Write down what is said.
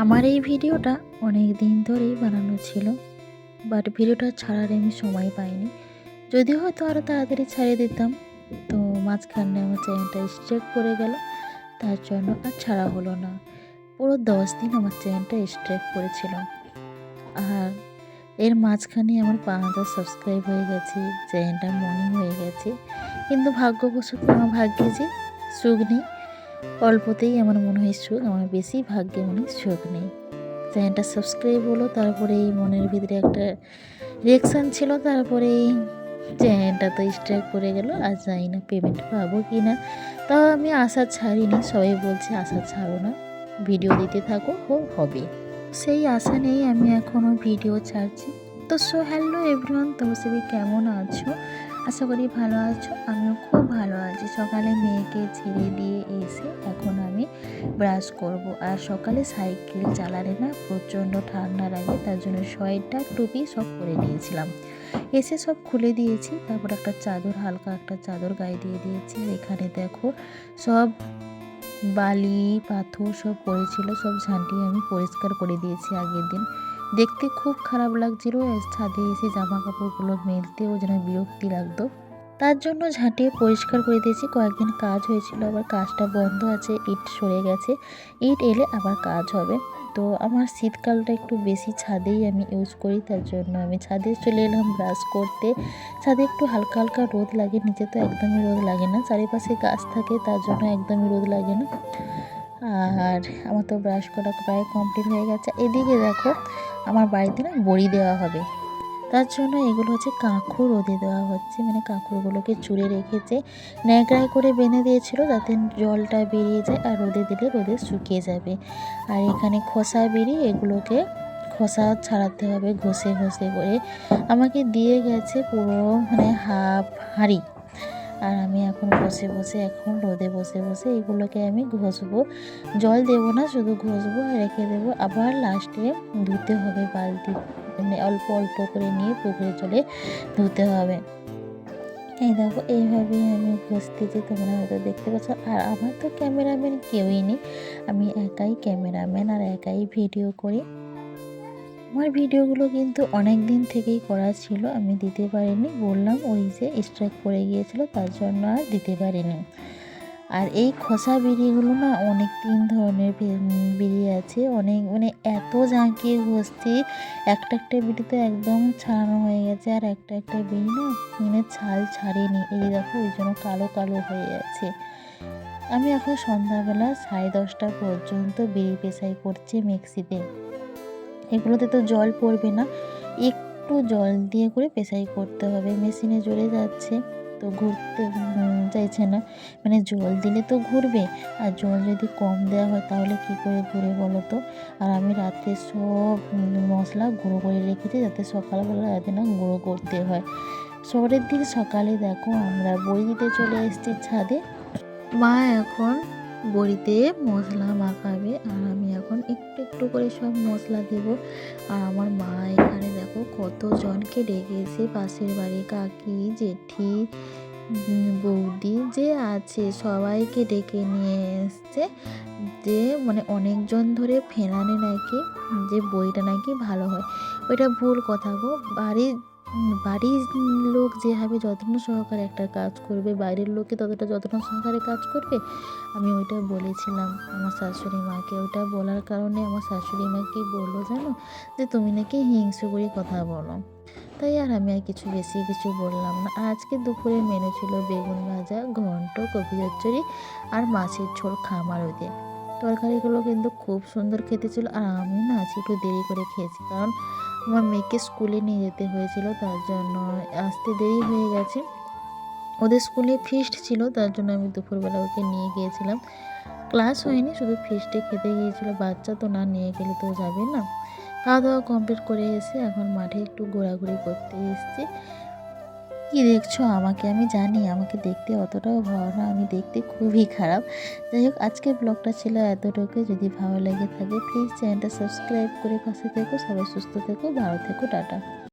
আমার এই ভিডিওটা অনেক দিন ধরেই বানানো ছিল, বাট ভিডিওটা ছাড়ার আমি সময় পাইনি। যদিও হয়তো আরও তাড়াতাড়ি ছাড়িয়ে দিতাম, তো মাঝখানে আমার চ্যানেলটা স্ট্রাইক করে গেল, তার জন্য আর ছাড়া হলো না। পুরো 10 দিন আমার চ্যানেলটা স্ট্রাইক করেছিল। আর এর মাঝখানে আমার 5,000 সাবস্ক্রাইব হয়ে গেছে, চ্যানেলটা মর্নিং হয়ে গেছে। কিন্তু ভাগ্যবশত আমার ভাগ্যে যে সুখ নেই, অল্পতেই আমার মনে হয় সুখ, আমার বেশি ভাগ্যে মনে হয় সুখ নেই। চ্যানেলটা সাবস্ক্রাইব হলো, তারপরে এই মনের ভিতরে একটা রিয়াকশান ছিল, তারপরে এই চ্যানেলটা তো স্ট্রাইক করে গেল। আর জানি না পেমেন্ট পাবো কি না, তাও আমি আশা ছাড়িনি। সবাই বলছে আশা ছাড়ো না, ভিডিও দিতে থাকো, হবে। সেই আশা নেই আমি এখনও ভিডিও ছাড়ছি। তো হ্যালো এভরিওয়ান, তোমরা সবাই কেমন আছো? আশা করি ভালো আছো। আমিও খুব ভালো আছি। সকালে মেয়েকে ছেড়ে দিয়ে এসে এখন আমি ব্রাশ করব। আর সকালে সাইকেল চালালে না প্রচণ্ড ঠান্ডা লাগে, তার জন্য সোয়েটার টুপি সব পরে নিয়েছিলাম। এসে সব খুলে দিয়েছি, তারপর একটা চাদর, হালকা একটা চাদর গায়ে দিয়ে দিয়েছি। এখানে দেখো সব বালি পাথর সব পড়েছিল, সব ঝাঁটিয়ে আমি পরিষ্কার করে দিয়েছি আগের দিন। দেখতে খুব খারাপ লাগছিল, ছাদে এসে জামা কাপড়গুলো মেলতেও যেন বিরক্তি লাগতো, তার জন্য ঝাঁটিয়ে পরিষ্কার করে দিয়েছি। কয়েকদিন কাজ হয়েছিল, আবার কাজটা বন্ধ আছে, ইট সরে গেছে, ইট এলে আবার কাজ হবে। তো আমার শীতকালটা একটু বেশি ছাদেই আমি ইউজ করি, তার জন্য আমি ছাদে চলে এলাম ব্রাশ করতে। ছাদে একটু হালকা হালকা রোদ লাগে, নিচে তো একদমই রোদ লাগে না, চারিপাশে গাছ থাকে, তার জন্য একদমই রোদ লাগে না। আর আমার তো ব্রাশ করা প্রায় কমপ্লিট হয়ে গেছে। এদিকে দেখো আমার বাড়িতে না বড়ি দেওয়া হবে, তার জন্য এগুলো হচ্ছে কাঁকড় রোদে দেওয়া হচ্ছে, মানে কাঁকড়গুলোকে চুড়ে রেখেছে, ন্যাকড়ায় করে বেঁধে দিয়েছিল যাতে জলটা বেরিয়ে যায়, আর রোদে দিলে রোদে শুকিয়ে যাবে। আর এখানে খোসা বেরিয়ে এগুলোকে খোসা ছাড়াতে হবে ঘষে ঘষে করে। আমাকে দিয়ে গেছে পুরো মানে হাফ হাঁড়ি। আর আমি এখন বসে বসে এখন রোদে বসে বসে এগুলোকে আমি ঘষবো, জল দেবো না, শুধু ঘষবো আর রেখে দেবো। আবার লাস্টে ধুতে হবে বালতি, মানে অল্প অল্প করে নিয়ে পুকুরে জলে ধুতে হবে। এই দেখো এইভাবেই আমি ঘষতেছি, তোমরা হয়তো দেখতে পাচ্ছ। আর আমার তো ক্যামেরাম্যান কেউই নেই, আমি একাই ক্যামেরাম্যান আর একাই ভিডিও করি। আমার ভিডিওগুলো কিন্তু অনেক দিন থেকেই করা ছিল, আমি দিতে পারিনি, বললাম ওই যে স্ট্রাইক পড়ে গিয়েছিল, তার জন্য আর দিতে পারিনি। আর এই খোসা বিড়িগুলো না অনেক 3 ধরনের বিড়ি আছে, অনেক মানে এত জাঁকিয়ে ঘষছি, একটা একটা বিড়ি তো একদম ছাড়ানো হয়ে গেছে, আর একটা একটা বিড়ি না মানে ছাল ছাড়েনি, এই দেখো ওই জন্য কালো কালো হয়ে আছে। আমি এখন সন্ধ্যাবেলা 10:30টা পর্যন্ত বিড়ি পেশাই করছি মিক্সিতে। এগুলোতে তো জল পড়বে না, একটু জল দিয়ে করে পেশাই করতে হবে। মেশিনে জ্বলে যাচ্ছে, তো ঘুরতে চাইছে না, মানে জল দিলে তো ঘুরবে, আর জল যদি কম দেওয়া হয় তাহলে কি করে ঘুরে বলো তো। আর আমি রাতে সব মশলা গুঁড়ো করে রেখেছি, যাতে সকালবেলা যাতে না গুঁড়ো করতে হয়। শহরের দিন সকালে দেখো আমরা বই দিতে চলে এসেছি ছাদে। মা এখন বড়িতে মশলা মাখাবে, আর আমি এখন একটু একটু করে সব মশলা দেব। আর আমার মা এখানে দেখো কতজনকে ডেকেছে, পাশের বাড়ি কাকি জেঠি বৌদি যে আছে সবাইকে ডেকে নিয়ে এসছে, যে মানে অনেকজন ধরে ফেনানে নাকি যে বইটা নাকি ভালো হয়। ওইটা ভুল কথা গো, বাড়ির লোক যেভাবে যত্ন সহকারে একটা কাজ করবে, বাইরের লোকে ততটা যত্ন সহকারে কাজ করবে। আমি ওইটা বলেছিলাম আমার শাশুড়ি মাকে, ওইটা বলার কারণে আমার শাশুড়ি মা কি বললো জানো, যে তুমি নাকি হিংসে করে কথা বলো। তাই আর আমি আর বেশি কিছু বললাম না। আর আজকে দুপুরে মেনু ছিল বেগুন ভাজা, ঘন্ট, কপি চচ্চড়ি আর মাছের ঝোল খামারুতে। তরকারিগুলো কিন্তু খুব সুন্দর খেতে ছিল। আর আমি না আজকে একটু দেরি করে খেয়েছি, কারণ আমার মেয়েকে স্কুলে নিয়ে যেতে হয়েছিল, তার জন্য আসতে দেরি হয়ে গেছে। ওদের স্কুলে ফিস্ট ছিল, তার জন্য আমি দুপুরবেলা ওকে নিয়ে গিয়েছিলাম। ক্লাস হয়নি, শুধু ফিস্টে খেতে গিয়েছিল। বাচ্চা তো না নিয়ে গেলে তো যাবে না। খাওয়া দাওয়া কমপ্লিট করে এসে এখন মাঠে একটু ঘোরাঘুরি করতে এসেছি। কি দেখছো আমাকে, আমি জানি আমাকে দেখতে অতটাও ভালো না, আমি দেখতে খুবই খারাপ। যাই হোক, আজকের ব্লগটা ছিল এতটুকু। যদি ভালো লেগে থাকে প্লিজ চ্যানেলটা সাবস্ক্রাইব করে পাশে থেকো। সবাই সুস্থ থেকো, ভালো থেকো, টাটা।